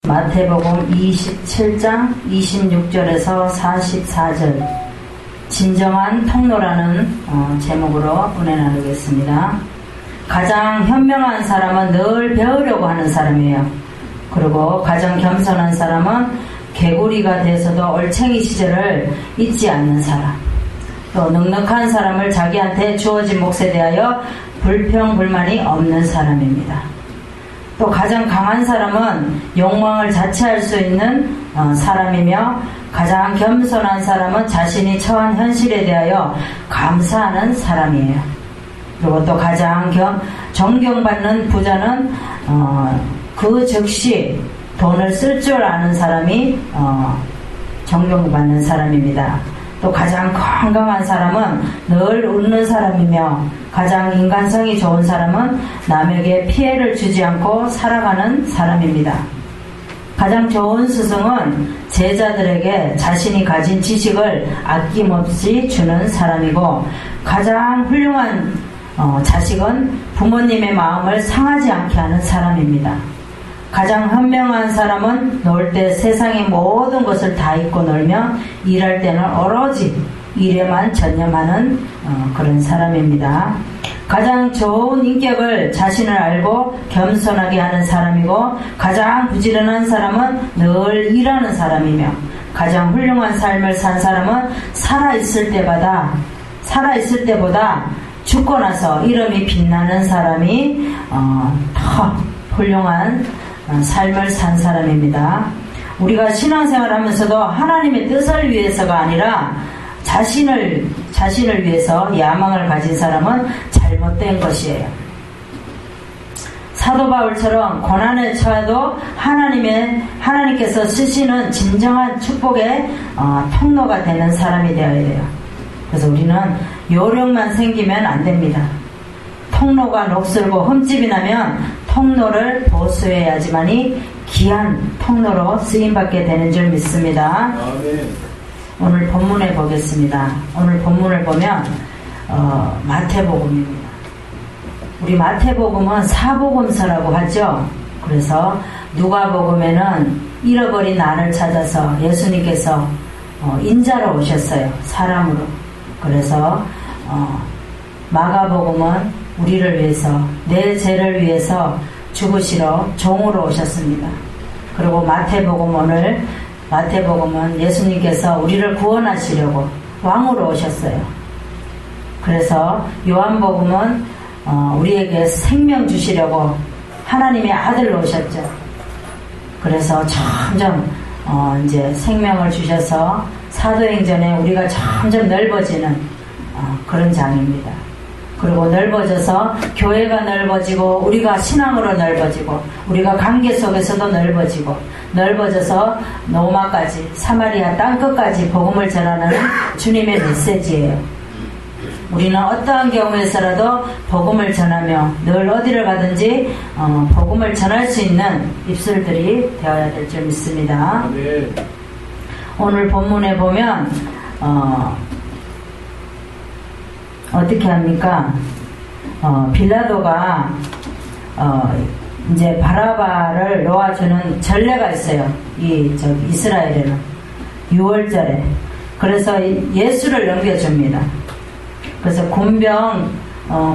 마태복음 27장 26절에서 44절 진정한 통로라는 제목으로 은혜 나누겠습니다. 가장 현명한 사람은 늘 배우려고 하는 사람이에요. 그리고 가장 겸손한 사람은 개구리가 돼서도 올챙이 시절을 잊지 않는 사람. 또 넉넉한 사람을 자기한테 주어진 몫에 대하여 불평불만이 없는 사람입니다. 또 가장 강한 사람은 욕망을 자체할 수 있는 사람이며 가장 겸손한 사람은 자신이 처한 현실에 대하여 감사하는 사람이에요. 그리고 또 가장 존경받는 부자는 그 즉시 돈을 쓸 줄 아는 사람이 존경받는 사람입니다. 또 가장 건강한 사람은 늘 웃는 사람이며 가장 인간성이 좋은 사람은 남에게 피해를 주지 않고 살아가는 사람입니다. 가장 좋은 스승은 제자들에게 자신이 가진 지식을 아낌없이 주는 사람이고 가장 훌륭한 자식은 부모님의 마음을 상하지 않게 하는 사람입니다. 가장 현명한 사람은 놀 때 세상의 모든 것을 다 잊고 놀며 일할 때는 오로지 일에만 전념하는 그런 사람입니다. 가장 좋은 인격을 자신을 알고 겸손하게 하는 사람이고 가장 부지런한 사람은 늘 일하는 사람이며 가장 훌륭한 삶을 산 사람은 살아있을 때보다 죽고 나서 이름이 빛나는 사람이 더 훌륭한 삶을 산 사람입니다. 우리가 신앙생활을 하면서도 하나님의 뜻을 위해서가 아니라 자신을 위해서 야망을 가진 사람은 잘못된 것이에요. 사도 바울처럼 고난에 처해도 하나님께서 쓰시는 진정한 축복의 통로가 되는 사람이 되어야 돼요. 그래서 우리는 요령만 생기면 안 됩니다. 통로가 녹슬고 흠집이 나면 통로를 보수해야지만이 귀한 통로로 쓰임받게 되는 줄 믿습니다. 아멘. 오늘 본문에 보겠습니다. 오늘 본문을 보면 마태복음입니다. 우리 마태복음은 사복음서라고 하죠. 그래서 누가복음에는 잃어버린 나를 찾아서 예수님께서 인자로 오셨어요. 사람으로. 그래서 마가복음은 우리를 위해서 내 죄를 위해서 죽으시러 종으로 오셨습니다. 그리고 마태복음은 예수님께서 우리를 구원하시려고 왕으로 오셨어요. 그래서 요한복음은 우리에게 생명 주시려고 하나님의 아들로 오셨죠. 그래서 점점 이제 생명을 주셔서 사도행전에 우리가 점점 넓어지는 그런 장입니다. 그리고 넓어져서 교회가 넓어지고 우리가 신앙으로 넓어지고 우리가 관계 속에서도 넓어져서 로마까지 사마리아 땅끝까지 복음을 전하는 주님의 메시지예요. 우리는 어떠한 경우에서라도 복음을 전하며 늘 어디를 가든지 복음을 전할 수 있는 입술들이 되어야 될 줄 믿습니다. 네. 오늘 본문에 보면 어떻게 합니까? 빌라도가 이제 바라바를 놓아주는 전례가 있어요. 이스라엘에는 6월절에. 그래서 예수를 넘겨줍니다. 그래서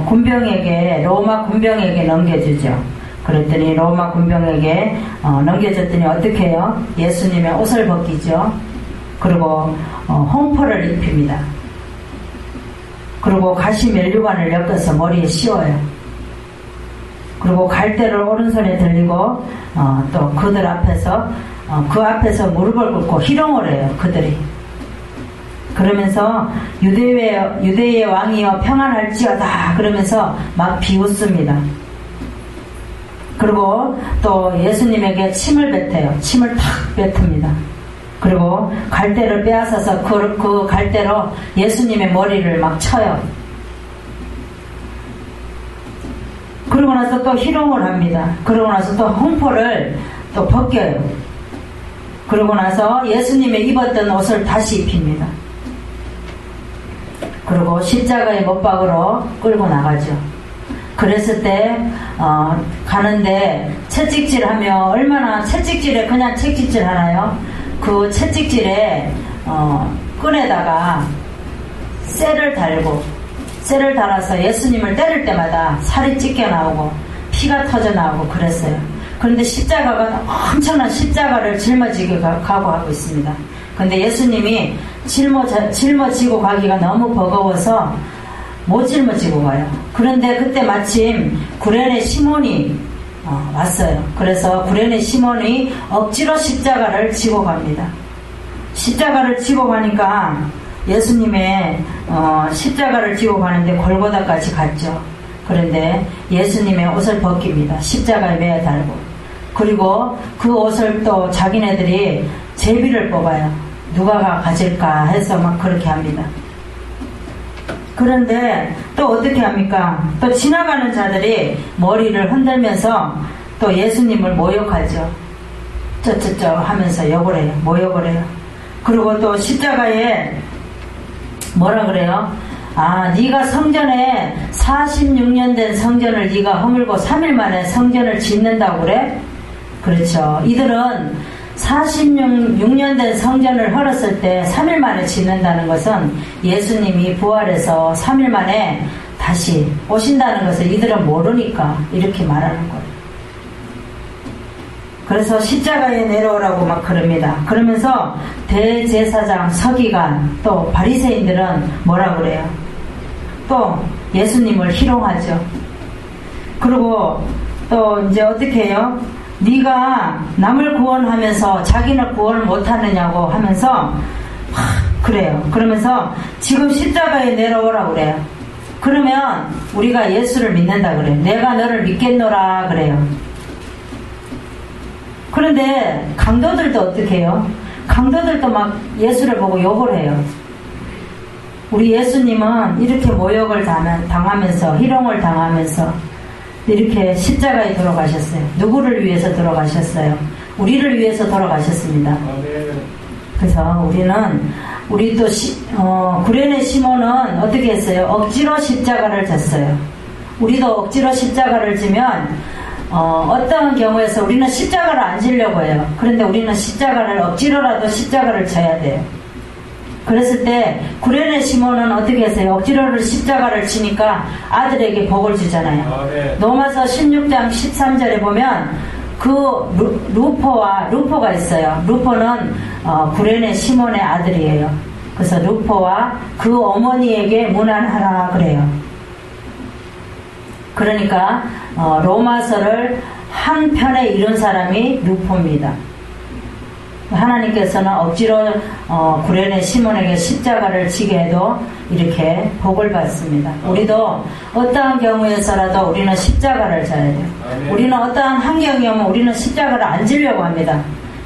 군병에게 로마 군병에게 넘겨주죠. 그랬더니 로마 군병에게 넘겨줬더니 어떻게 해요? 예수님의 옷을 벗기죠. 그리고 홍포를 입힙니다. 그리고 가시 면류관을 엮어서 머리에 씌워요. 그리고 갈대를 오른손에 들리고 또 그들 앞에서 그 앞에서 무릎을 꿇고 희롱을 해요. 그들이. 그러면서 유대의 왕이여 평안할지어다 그러면서 막 비웃습니다. 그리고 또 예수님에게 침을 뱉어요. 침을 탁 뱉습니다. 그리고 갈대를 빼앗아서 그 갈대로 예수님의 머리를 막 쳐요. 그러고 나서 또 희롱을 합니다. 그러고 나서 또 홍포를 또 벗겨요. 그러고 나서 예수님의 입었던 옷을 다시 입힙니다. 그리고 십자가의 못박으로 끌고 나가죠. 그랬을 때 가는데 채찍질하며 얼마나 채찍질에 그냥 채찍질 하나요? 그 채찍질에 끈에다가 쇠를 달아서 예수님을 때릴 때마다 살이 찢겨 나오고 피가 터져 나오고 그랬어요. 그런데 십자가가 엄청난 십자가를 짊어지게 각오하고 있습니다. 그런데 예수님이 짊어지고 가기가 너무 버거워서 못 짊어지고 가요. 그런데 그때 마침 구레네 시몬이 왔어요. 그래서 구레네 시몬이 억지로 십자가를 지고 갑니다. 십자가를 지고 가니까 예수님의 십자가를 지고 가는데 골고다까지 갔죠. 그런데 예수님의 옷을 벗깁니다. 십자가에 매어 달고. 그리고 그 옷을 또 자기네들이 제비를 뽑아요. 누가 가질까 해서 막 그렇게 합니다. 그런데 또 어떻게 합니까? 또 지나가는 자들이 머리를 흔들면서 또 예수님을 모욕하죠. 쩌쩌쩌 하면서 욕을 해요. 모욕을 해요. 그리고 또 십자가에 뭐라 그래요? 네가 성전에 46년 된 성전을 네가 허물고 3일 만에 성전을 짓는다고 그래? 그렇죠. 이들은 46년 된 성전을 헐었을 때 3일 만에 짓는다는 것은 예수님이 부활해서 3일 만에 다시 오신다는 것을 이들은 모르니까 이렇게 말하는 거예요. 그래서 십자가에 내려오라고 막 그럽니다. 그러면서 대제사장, 서기관, 또 바리새인들은 뭐라 그래요? 또 예수님을 희롱하죠. 그리고 또 이제 어떻게 해요? 네가 남을 구원하면서 자기는 구원을 못하느냐고 하면서 그래요. 그러면서 지금 십자가에 내려오라고 그래요. 그러면 우리가 예수를 믿는다 그래요. 내가 너를 믿겠노라 그래요. 그런데 강도들도 어떻게 해요? 강도들도 막 예수를 보고 욕을 해요. 우리 예수님은 이렇게 모욕을 당하면서 희롱을 당하면서 이렇게 십자가에 돌아가셨어요. 누구를 위해서 돌아가셨어요? 우리를 위해서 돌아가셨습니다. 그래서 우리 또 구레네 시몬은 어떻게 했어요? 억지로 십자가를 졌어요. 우리도 억지로 십자가를 지면 어떤 경우에서 우리는 십자가를 안 지려고 해요. 그런데 우리는 십자가를 억지로라도 십자가를 져야 돼요. 그랬을 때 구레네 시몬은 어떻게 했어요? 억지로를 십자가를 치니까 아들에게 복을 주잖아요. 로마서 16장 13절에 보면 그 루포가 있어요. 루포는 구레네 시몬의 아들이에요. 그래서 루포와 그 어머니에게 문안하라 그래요. 그러니까 로마서를 한 편에 이룬 사람이 루포입니다. 하나님께서는 억지로 구레네 시몬에게 십자가를 지게 해도 이렇게 복을 받습니다. 우리도 어떠한 경우에서라도 우리는 십자가를 져야 돼요. 우리는 어떠한 환경이 오면 우리는 십자가를 안 지려고 합니다.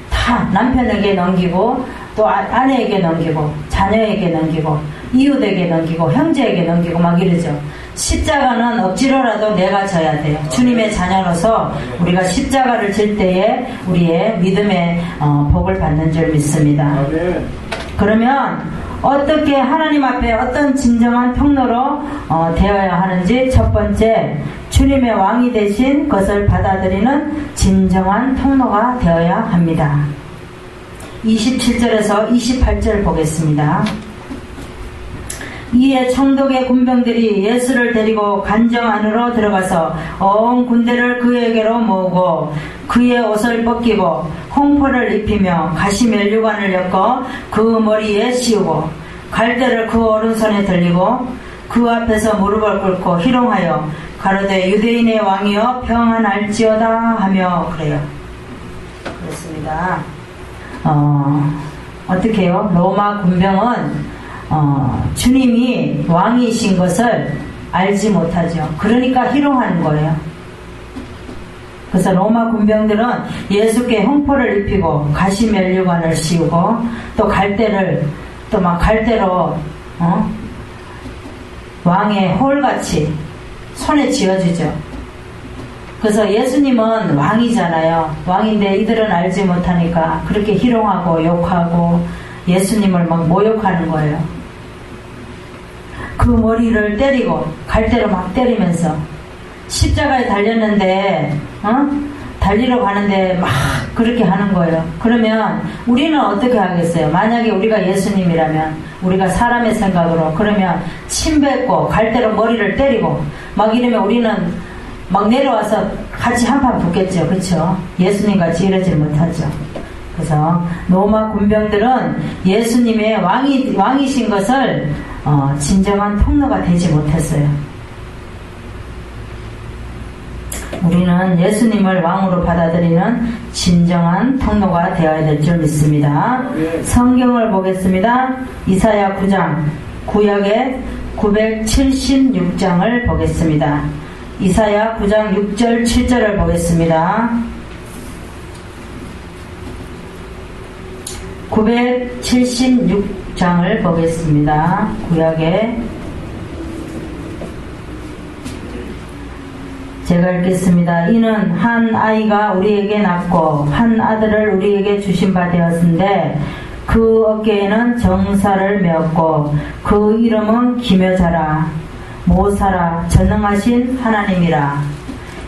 다 남편에게 넘기고 또 아내에게 넘기고 자녀에게 넘기고 이웃에게 넘기고 형제에게 넘기고 막 이러죠. 십자가는 억지로라도 내가 져야 돼요. 주님의 자녀로서 우리가 십자가를 질 때에 우리의 믿음의 복을 받는 줄 믿습니다. 그러면 어떻게 하나님 앞에 어떤 진정한 통로로 되어야 하는지, 첫 번째 주님의 왕이 되신 것을 받아들이는 진정한 통로가 되어야 합니다. 27절에서 28절 보겠습니다. 이에 총독의 군병들이 예수를 데리고 관정 안으로 들어가서 온 군대를 그에게로 모으고 그의 옷을 벗기고 홍포를 입히며 가시 면류관을 엮어 그 머리에 씌우고 갈대를 그 오른손에 들리고 그 앞에서 무릎을 꿇고 희롱하여 가로되 유대인의 왕이여 평안할지어다 하며 그래요. 그렇습니다. 어떻게 해요? 로마 군병은 주님이 왕이신 것을 알지 못하죠. 그러니까 희롱하는 거예요. 그래서 로마 군병들은 예수께 홍포를 입히고 가시 면류관을 씌우고 또 갈대를 또 막 갈대로 왕의 홀같이 손에 쥐어주죠. 그래서 예수님은 왕이잖아요. 왕인데 이들은 알지 못하니까 그렇게 희롱하고 욕하고 예수님을 막 모욕하는 거예요. 그 머리를 때리고 갈대로 막 때리면서 십자가에 달렸는데 달리러 가는데 막 그렇게 하는 거예요. 그러면 우리는 어떻게 하겠어요? 만약에 우리가 예수님이라면, 우리가 사람의 생각으로, 그러면 침 뱉고 갈대로 머리를 때리고 막 이러면 우리는 막 내려와서 같이 한판 붙겠죠. 그렇죠? 예수님같이 이러지 못하죠. 그래서 로마 군병들은 예수님의 왕이신 것을 진정한 통로가 되지 못했어요. 우리는 예수님을 왕으로 받아들이는 진정한 통로가 되어야 될 줄 믿습니다. 성경을 보겠습니다. 이사야 9장, 구약의 976장을 보겠습니다. 이사야 9장 6절 7절을 보겠습니다. 976장을 보겠습니다. 구약의, 제가 읽겠습니다. 이는 한 아이가 우리에게 낳고 한 아들을 우리에게 주신 바 되었는데 그 어깨에는 정사를 메었고 그 이름은 기묘자라 모사라 전능하신 하나님이라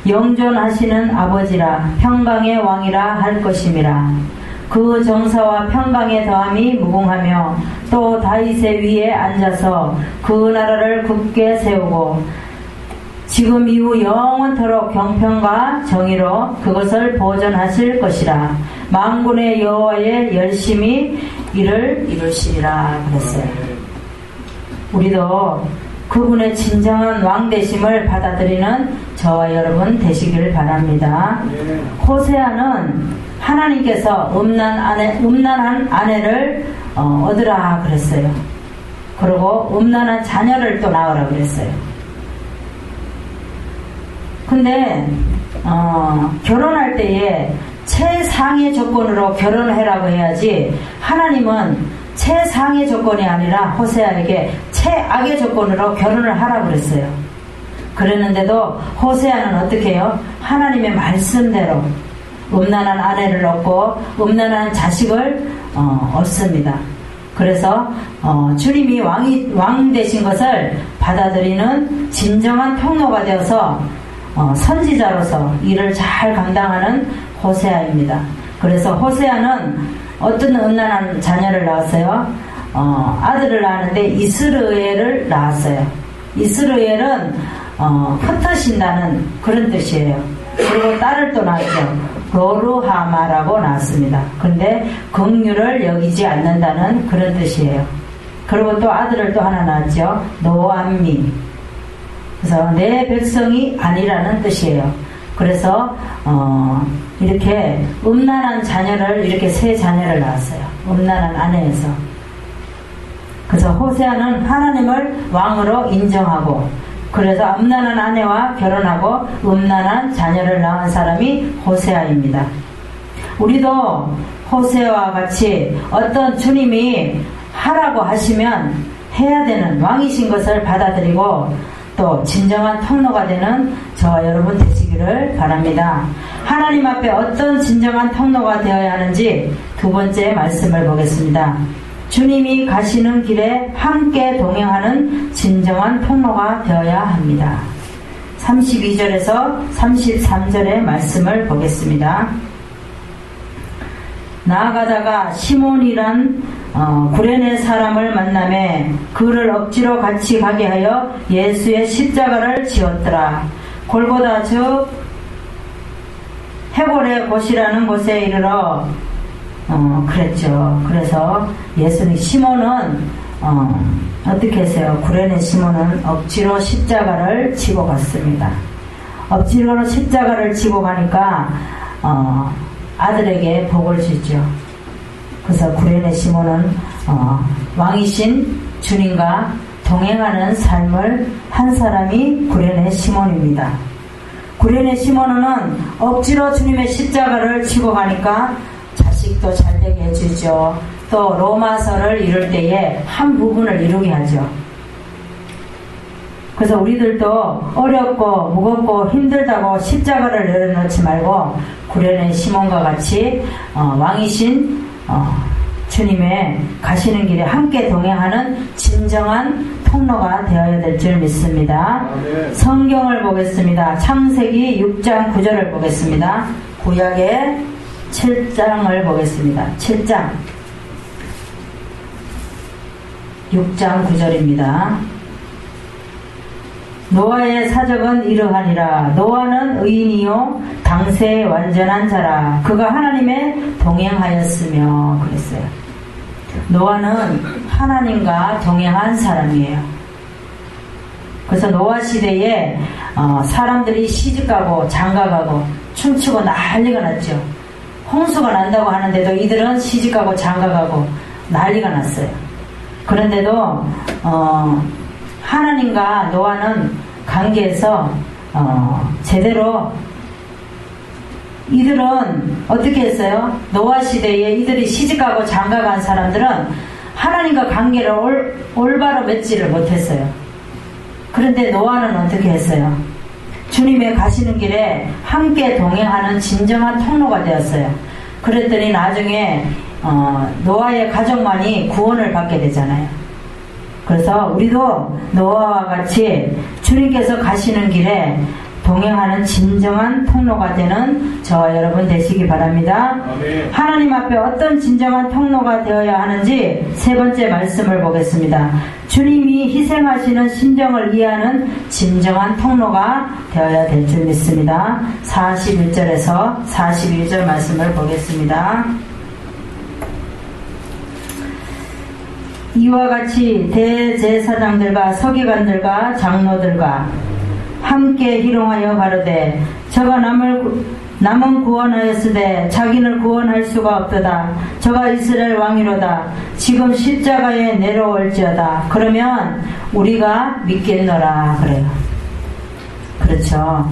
영존하시는 아버지라 평강의 왕이라 할 것임이라. 그 정사와 평강의 더함이 무궁하며 또 다윗의 위에 앉아서 그 나라를 굳게 세우고 지금 이후 영원토록 경평과 정의로 그것을 보존하실 것이라. 만군의 여호와의 열심히 이를 이루시리라 그랬어요. 우리도 그분의 진정한 왕되심을 받아들이는 저와 여러분 되시기를 바랍니다. 호세아는 하나님께서 음란한 아내를 얻으라 그랬어요. 그리고 음란한 자녀를 또 낳으라 그랬어요. 근데 결혼할 때에 최상의 조건으로 결혼을 해라고 해야지, 하나님은 최상의 조건이 아니라 호세아에게 최악의 조건으로 결혼을 하라고 그랬어요. 그랬는데도 호세아는 어떻게 해요? 하나님의 말씀대로 음란한 아내를 얻고 음란한 자식을 얻습니다. 그래서 주님이 왕 되신 것을 받아들이는 진정한 통로가 되어서 선지자로서 일을 잘 감당하는 호세아입니다. 그래서 호세아는 어떤 음란한 자녀를 낳았어요? 아들을 낳았는데 이스르엘을 낳았어요. 이스르엘은 흩으신다는 그런 뜻이에요. 그리고 딸을 또 낳았죠. 로루하마라고 낳았습니다. 그런데 긍휼을 여기지 않는다는 그런 뜻이에요. 그리고 또 아들을 또 하나 낳았죠. 노암미. 그래서 내 백성이 아니라는 뜻이에요. 그래서 이렇게 음란한 자녀를, 이렇게 세 자녀를 낳았어요. 음란한 아내에서. 그래서 호세아는 하나님을 왕으로 인정하고, 그래서 음란한 아내와 결혼하고 음란한 자녀를 낳은 사람이 호세아입니다. 우리도 호세아와 같이 어떤 주님이 하라고 하시면 해야 되는 왕이신 것을 받아들이고 또 진정한 통로가 되는 저와 여러분 되시기를 바랍니다. 하나님 앞에 어떤 진정한 통로가 되어야 하는지 두 번째 말씀을 보겠습니다. 주님이 가시는 길에 함께 동행하는 진정한 통로가 되어야 합니다. 32절에서 33절의 말씀을 보겠습니다. 나아가다가 시몬이란 구레네 사람을 만나매 그를 억지로 같이 가게 하여 예수의 십자가를 지었더라. 골고다 즉 해골의 곳이라는 곳에 이르러 그랬죠. 그래서 예수님, 시몬은 어떻게 했어요? 구레네 시몬은 억지로 십자가를 지고 갔습니다. 억지로 십자가를 지고 가니까 아들에게 복을 주죠. 그래서 구레네 시몬은 왕이신 주님과 동행하는 삶을 한 사람이 구레네 시몬입니다. 구레네 시몬은 억지로 주님의 십자가를 지고 가니까 자식도 잘되게 해주죠. 또 로마서를 이룰 때에 한 부분을 이루게 하죠. 그래서 우리들도 어렵고 무겁고 힘들다고 십자가를 내려놓지 말고 구레네 시몬과 같이 왕이신 주님의 가시는 길에 함께 동행하는 진정한 통로가 되어야 될 줄 믿습니다. 성경을 보겠습니다. 창세기 6장 9절을 보겠습니다. 구약의 7장을 보겠습니다. 7장 6장 9절입니다. 노아의 사적은 이러하니라. 노아는 의인이요 당세에 완전한 자라. 그가 하나님에 동행하였으며 그랬어요. 노아는 하나님과 동행한 사람이에요. 그래서 노아 시대에 사람들이 시집가고 장가가고 춤추고 난리가 났죠. 홍수가 난다고 하는데도 이들은 시집가고 장가가고 난리가 났어요. 그런데도 하나님과 노아는 관계에서 제대로 이들은 어떻게 했어요? 노아 시대에 이들이 시집가고 장가간 사람들은 하나님과 관계를 올바로 맺지를 못했어요. 그런데 노아는 어떻게 했어요? 주님의 가시는 길에 함께 동행하는 진정한 통로가 되었어요. 그랬더니 나중에 노아의 가족만이 구원을 받게 되잖아요. 그래서 우리도 노아와 같이 주님께서 가시는 길에 동행하는 진정한 통로가 되는 저와 여러분 되시기 바랍니다. 아멘. 하나님 앞에 어떤 진정한 통로가 되어야 하는지 세 번째 말씀을 보겠습니다. 주님이 희생하시는 심정을 이해하는 진정한 통로가 되어야 될 줄 믿습니다. 41절에서 42절 말씀을 보겠습니다. 이와 같이 대제사장들과 서기관들과 장로들과 함께 희롱하여 가로되 저가 남은 구원하였으되 자기를 구원할 수가 없도다. 저가 이스라엘 왕이로다. 지금 십자가에 내려올지어다. 그러면 우리가 믿겠노라 그래요. 그렇죠.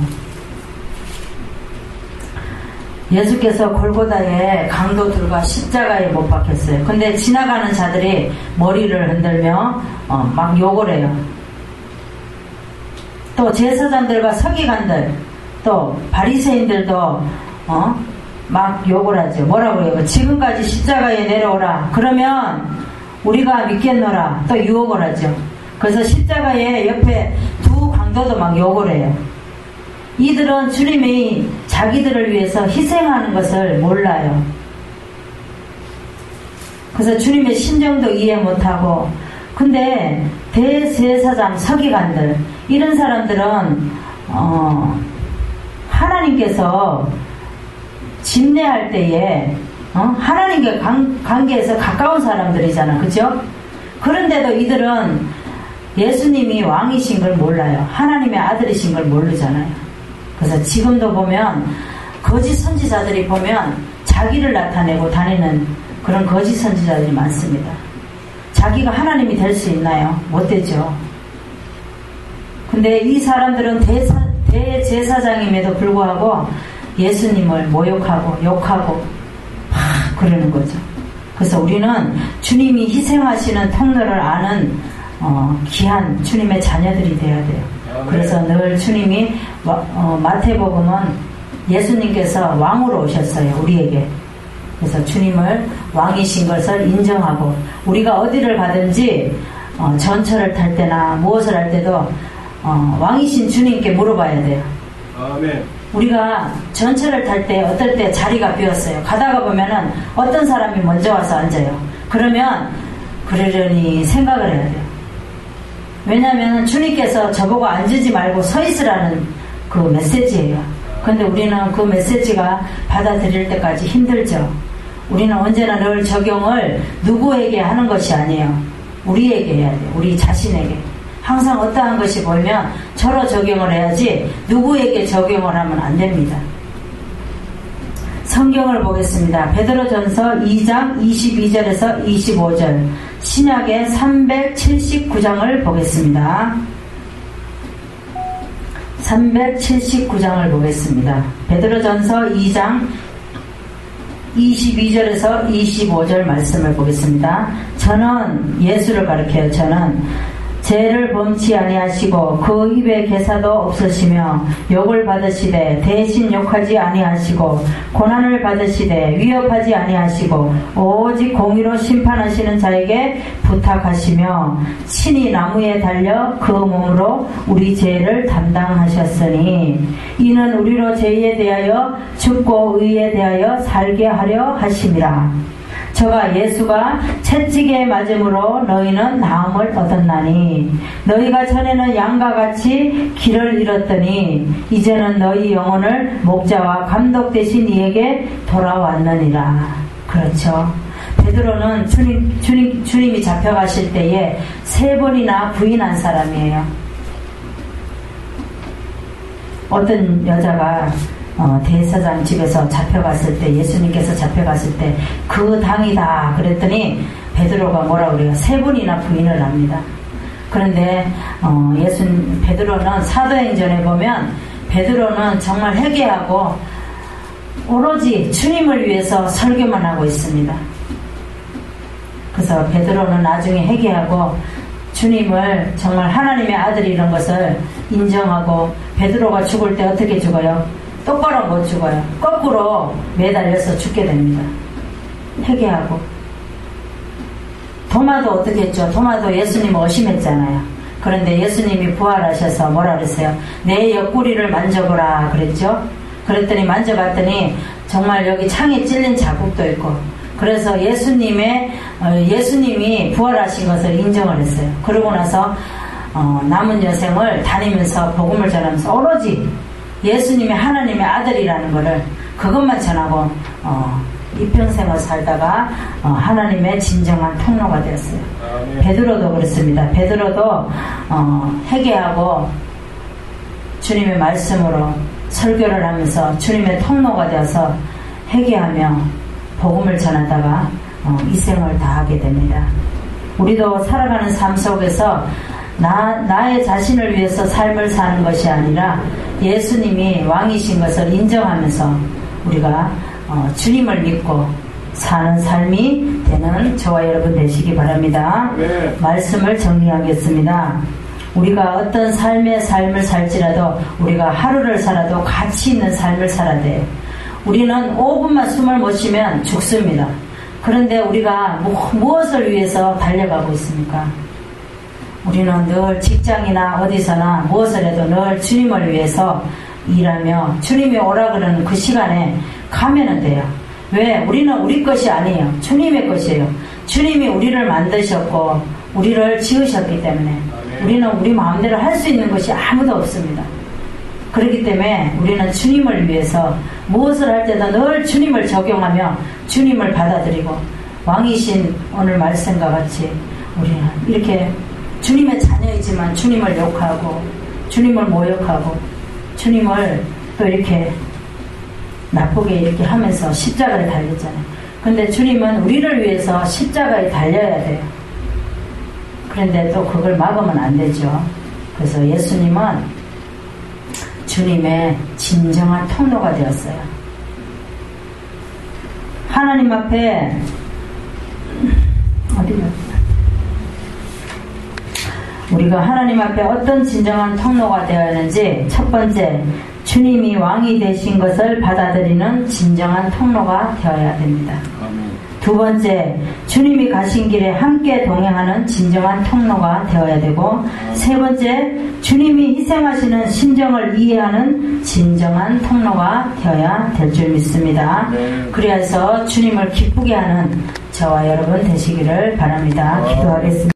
예수께서 골고다에 강도들과 십자가에 못 박혔어요. 근데 지나가는 자들이 머리를 흔들며 막 욕을 해요. 또 제사장들과 서기관들 또 바리새인들도 막 욕을 하죠. 뭐라고 해요? 지금까지 십자가에 내려오라. 그러면 우리가 믿겠노라. 또 유혹을 하죠. 그래서 십자가에 옆에 두 강도도 막 욕을 해요. 이들은 주님이 자기들을 위해서 희생하는 것을 몰라요. 그래서 주님의 심정도 이해 못하고, 근데 대제사장 서기관들 이런 사람들은 하나님께서 집례할 때에 하나님과 관계에서 가까운 사람들이잖아. 그죠? 그런데도 이들은 예수님이 왕이신 걸 몰라요. 하나님의 아들이신 걸 모르잖아요. 그래서 지금도 보면 거짓 선지자들이 보면 자기를 나타내고 다니는 그런 거짓 선지자들이 많습니다. 자기가 하나님이 될 수 있나요? 못 되죠. 근데 이 사람들은 대제사장임에도 불구하고 예수님을 모욕하고 욕하고 막 그러는 거죠. 그래서 우리는 주님이 희생하시는 통로를 아는 귀한 주님의 자녀들이 되어야 돼요. 그래서 늘 주님이 마태복음은 예수님께서 왕으로 오셨어요. 우리에게. 그래서 주님을 왕이신 것을 인정하고 우리가 어디를 가든지 전철을 탈 때나 무엇을 할 때도 왕이신 주님께 물어봐야 돼요. 아멘. 우리가 전철을 탈 때 어떨 때 자리가 비었어요. 가다가 보면은 어떤 사람이 먼저 와서 앉아요. 그러면 그러려니 생각을 해야 돼요. 왜냐하면 주님께서 저보고 앉지 말고 서 있으라는 그 메시지예요. 그런데 우리는 그 메시지가 받아들일 때까지 힘들죠. 우리는 언제나 늘 적용을 누구에게 하는 것이 아니에요. 우리에게 해야 돼요. 우리 자신에게. 항상 어떠한 것이 보이면 저로 적용을 해야지 누구에게 적용을 하면 안 됩니다. 성경을 보겠습니다. 베드로전서 2장 22절에서 25절 신약의 379장을 보겠습니다. 379장을 보겠습니다. 베드로전서 2장 22절에서 25절 말씀을 보겠습니다. 저는 예수를 가리켜요. 저는 죄를 범치 아니하시고 그 입에 개사도 없으시며 욕을 받으시되 대신 욕하지 아니하시고 고난을 받으시되 위협하지 아니하시고 오직 공의로 심판하시는 자에게 부탁하시며 친히 나무에 달려 그 몸으로 우리 죄를 담당하셨으니 이는 우리로 죄에 대하여 죽고 의에 대하여 살게 하려 하심이라. 저가 예수가 채찍에 맞음으로 너희는 나음을 얻었나니 너희가 전에는 양과 같이 길을 잃었더니 이제는 너희 영혼을 목자와 감독 되신 이에게 돌아왔느니라. 그렇죠. 베드로는 주님이 잡혀가실 때에 3번이나 부인한 사람이에요. 어떤 여자가 대제사장 집에서 잡혀갔을 때, 예수님께서 잡혀갔을 때 그 당이다 그랬더니 베드로가 뭐라 그래요? 3번이나 부인을 합니다. 그런데 베드로는 사도행전에 보면 베드로는 정말 회개하고 오로지 주님을 위해서 설교만 하고 있습니다. 그래서 베드로는 나중에 회개하고 주님을 정말 하나님의 아들이라는 것을 인정하고, 베드로가 죽을 때 어떻게 죽어요? 똑바로 못 죽어요. 거꾸로 매달려서 죽게 됩니다. 회개하고. 도마도 어떻게 했죠? 도마도 예수님을 의심했잖아요. 그런데 예수님이 부활하셔서 뭐라 그랬어요? 내 옆구리를 만져보라 그랬죠? 그랬더니 만져봤더니 정말 여기 창에 찔린 자국도 있고, 그래서 예수님이 부활하신 것을 인정을 했어요. 그러고 나서 남은 여생을 다니면서 복음을 전하면서 오로지 예수님이 하나님의 아들이라는 것을 그것만 전하고 이평생을 살다가 하나님의 진정한 통로가 되었어요. 베드로도 그렇습니다. 베드로도 회개하고 주님의 말씀으로 설교를 하면서 주님의 통로가 되어서 회개하며 복음을 전하다가 이 생을 다하게 됩니다. 우리도 살아가는 삶 속에서 나의 자신을 위해서 삶을 사는 것이 아니라 예수님이 왕이신 것을 인정하면서 우리가 주님을 믿고 사는 삶이 되는 저와 여러분 되시기 바랍니다. 네. 말씀을 정리하겠습니다. 우리가 어떤 삶을 살지라도 우리가 하루를 살아도 가치 있는 삶을 살아야 돼요. 우리는 5분만 숨을 못 쉬면 죽습니다. 그런데 우리가 무엇을 위해서 달려가고 있습니까? 우리는 늘 직장이나 어디서나 무엇을 해도 늘 주님을 위해서 일하며 주님이 오라 그러는 그 시간에 가면은 돼요. 왜? 우리는 우리 것이 아니에요. 주님의 것이에요. 주님이 우리를 만드셨고 우리를 지으셨기 때문에 우리는 우리 마음대로 할 수 있는 것이 아무도 없습니다. 그렇기 때문에 우리는 주님을 위해서 무엇을 할 때도 늘 주님을 적용하며 주님을 받아들이고, 왕이신 오늘 말씀과 같이 우리는 이렇게 주님의 자녀이지만 주님을 욕하고 주님을 모욕하고 주님을 또 이렇게 나쁘게 이렇게 하면서 십자가를 달렸잖아요. 근데 주님은 우리를 위해서 십자가에 달려야 돼요. 그런데 또 그걸 막으면 안 되죠. 그래서 예수님은 주님의 진정한 통로가 되었어요. 하나님 앞에 우리가 하나님 앞에 어떤 진정한 통로가 되어야 하는지, 첫 번째, 주님이 왕이 되신 것을 받아들이는 진정한 통로가 되어야 됩니다. 두 번째, 주님이 가신 길에 함께 동행하는 진정한 통로가 되어야 되고, 세 번째, 주님이 희생하시는 심정을 이해하는 진정한 통로가 되어야 될 줄 믿습니다. 그래서 주님을 기쁘게 하는 저와 여러분 되시기를 바랍니다. 기도하겠습니다.